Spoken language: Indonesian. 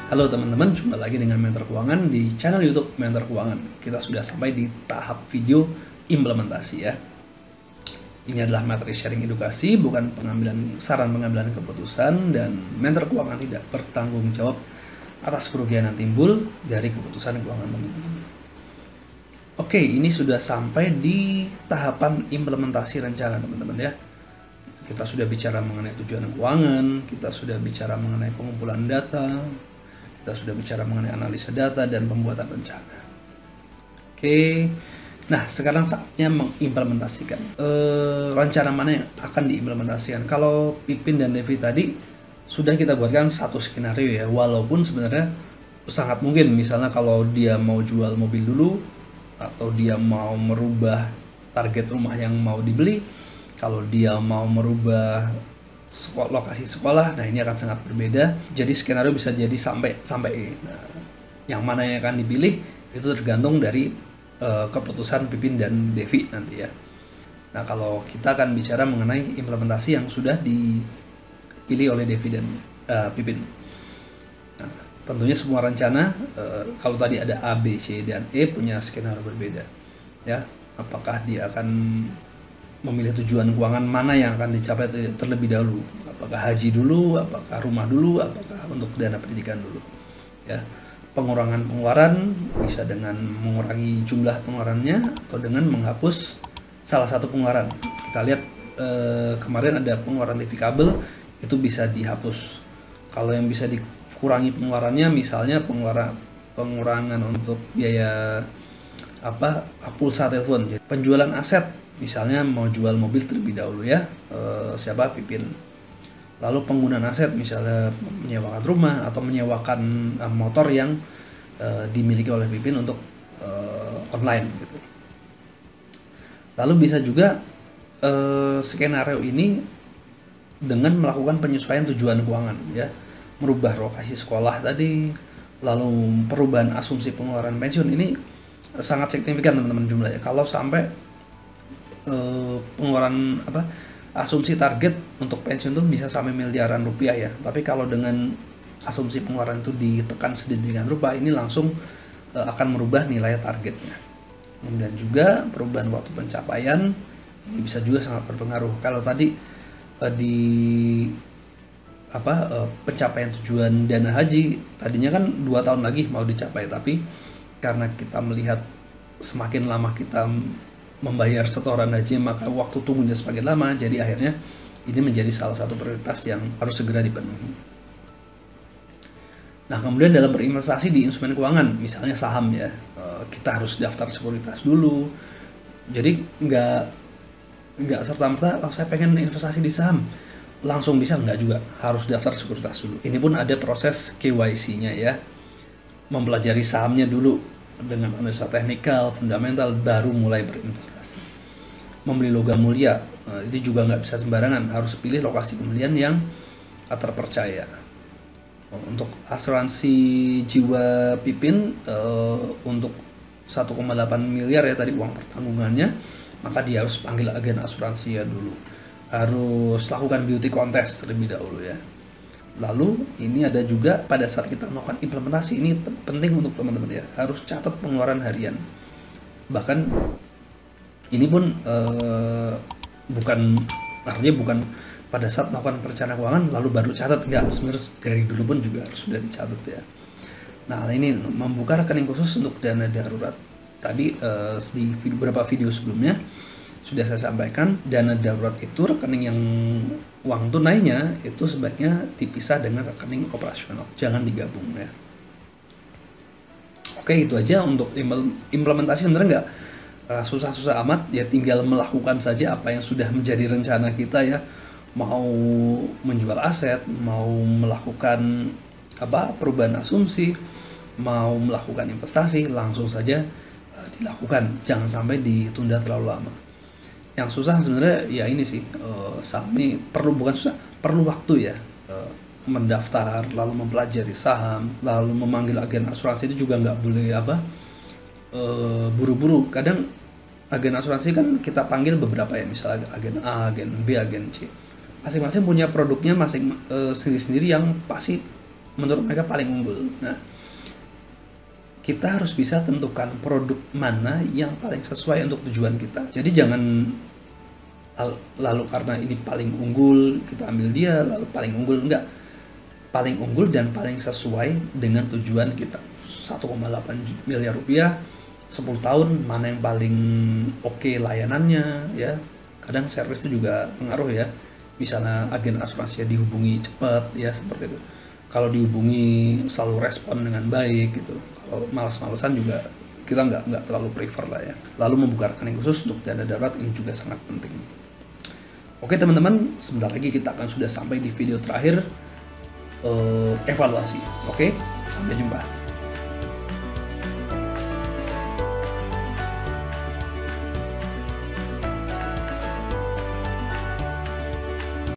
Halo teman-teman, jumpa lagi dengan Mentor Keuangan di channel YouTube Mentor Keuangan. Kita sudah sampai di tahap video implementasi ya. Ini adalah materi sharing edukasi, bukan saran pengambilan keputusan, dan Mentor Keuangan tidak bertanggung jawab atas kerugian yang timbul dari keputusan keuangan teman-teman. Oke, ini sudah sampai di tahapan implementasi rencana teman-teman ya. Kita sudah bicara mengenai tujuan keuangan, kita sudah bicara mengenai pengumpulan data, kita sudah bicara mengenai analisa data dan pembuatan rencana. Oke, nah sekarang saatnya mengimplementasikan. Rencana mana yang akan diimplementasikan? Kalau Pipin dan Devi tadi sudah kita buatkan satu skenario ya, walaupun sebenarnya sangat mungkin misalnya kalau dia mau jual mobil dulu, atau dia mau merubah target rumah yang mau dibeli, kalau dia mau merubah lokasi sekolah, nah ini akan sangat berbeda. Jadi skenario bisa jadi sampai. Nah, yang mana yang akan dipilih itu tergantung dari keputusan Pipin dan Devi nanti ya. Nah kalau kita akan bicara mengenai implementasi yang sudah dipilih oleh Devi dan Pipin. Nah, tentunya semua rencana kalau tadi ada A, B, C, dan E punya skenario berbeda ya. Apakah dia akan memilih tujuan keuangan mana yang akan dicapai terlebih dahulu, apakah haji dulu, apakah rumah dulu, apakah untuk dana pendidikan dulu ya. Pengurangan pengeluaran bisa dengan mengurangi jumlah pengeluarannya atau dengan menghapus salah satu pengeluaran. Kita lihat kemarin ada pengeluaran TV kabel, itu bisa dihapus. Kalau yang bisa dikurangi pengeluarannya misalnya pengurangan untuk biaya pulsa telepon, penjualan aset, misalnya mau jual mobil terlebih dahulu ya, Pipin. Lalu penggunaan aset misalnya menyewakan rumah atau menyewakan motor yang dimiliki oleh Pipin untuk online gitu. Lalu bisa juga skenario ini dengan melakukan penyesuaian tujuan keuangan ya, merubah lokasi sekolah tadi, lalu perubahan asumsi pengeluaran pensiun. Ini sangat signifikan teman-teman jumlahnya. Kalau sampai pengeluaran asumsi target untuk pensiun itu bisa sampai miliaran rupiah ya. Tapi kalau dengan asumsi pengeluaran itu ditekan sedemikian rupa, ini langsung akan merubah nilai targetnya. Kemudian juga perubahan waktu pencapaian ini bisa juga sangat berpengaruh. Kalau tadi di pencapaian tujuan dana haji tadinya kan 2 tahun lagi mau dicapai, tapi karena kita melihat semakin lama kita membayar setoran haji, maka waktu tunggunya semakin lama, jadi akhirnya ini menjadi salah satu prioritas yang harus segera dipenuhi. Nah kemudian dalam berinvestasi di instrumen keuangan, misalnya saham ya, kita harus daftar sekuritas dulu. Jadi nggak serta-merta saya pengen investasi di saham langsung bisa, nggak juga, harus daftar sekuritas dulu. Ini pun ada proses KYC-nya ya, mempelajari sahamnya dulu dengan analisa teknikal, fundamental, baru mulai berinvestasi. Membeli logam mulia, ini juga nggak bisa sembarangan, harus pilih lokasi pembelian yang terpercaya. Untuk asuransi jiwa Pipin untuk 1,8 miliar ya tadi uang pertanggungannya, maka dia harus panggil agen asuransi ya dulu, harus lakukan beauty contest terlebih dahulu ya. Lalu ini ada juga pada saat kita melakukan implementasi, ini penting untuk teman-teman ya, harus catat pengeluaran harian. Bahkan ini pun bukan pada saat melakukan perencanaan keuangan lalu baru catat, enggak, sebenarnya dari dulu pun juga harus sudah dicatat ya. Nah ini membuka rekening khusus untuk dana darurat. Tadi di beberapa video sebelumnya sudah saya sampaikan, dana darurat itu rekening yang uang tunainya itu sebaiknya dipisah dengan rekening operasional, jangan digabung ya. Oke, itu aja untuk implementasi. Sebenarnya nggak susah-susah amat ya, tinggal melakukan saja apa yang sudah menjadi rencana kita ya. Mau menjual aset, mau melakukan perubahan asumsi, mau melakukan investasi, langsung saja dilakukan, jangan sampai ditunda terlalu lama. Yang susah sebenarnya ya ini sih, saham ini perlu waktu ya, mendaftar, lalu mempelajari saham, lalu memanggil agen asuransi itu juga nggak boleh buru-buru. Kadang agen asuransi kan kita panggil beberapa ya, misalnya agen A, agen B, agen C, masing-masing punya produknya sendiri-sendiri yang pasti menurut mereka paling unggul. Nah, kita harus bisa tentukan produk mana yang paling sesuai untuk tujuan kita. Jadi jangan lalu karena ini paling unggul kita ambil dia, lalu paling unggul, enggak. Paling unggul dan paling sesuai dengan tujuan kita. 1,8 miliar rupiah 10 tahun, mana yang paling oke layanannya ya. Kadang servis itu juga pengaruh ya. Misalnya agen asuransi dihubungi cepat ya, seperti itu. Kalau dihubungi selalu respon dengan baik gitu. Kalau malas-malesan juga kita nggak terlalu prefer lah ya. Lalu membuka rekening khusus untuk dana darurat ini juga sangat penting. Oke teman-teman, sebentar lagi kita akan sudah sampai di video terakhir evaluasi. Oke, sampai jumpa.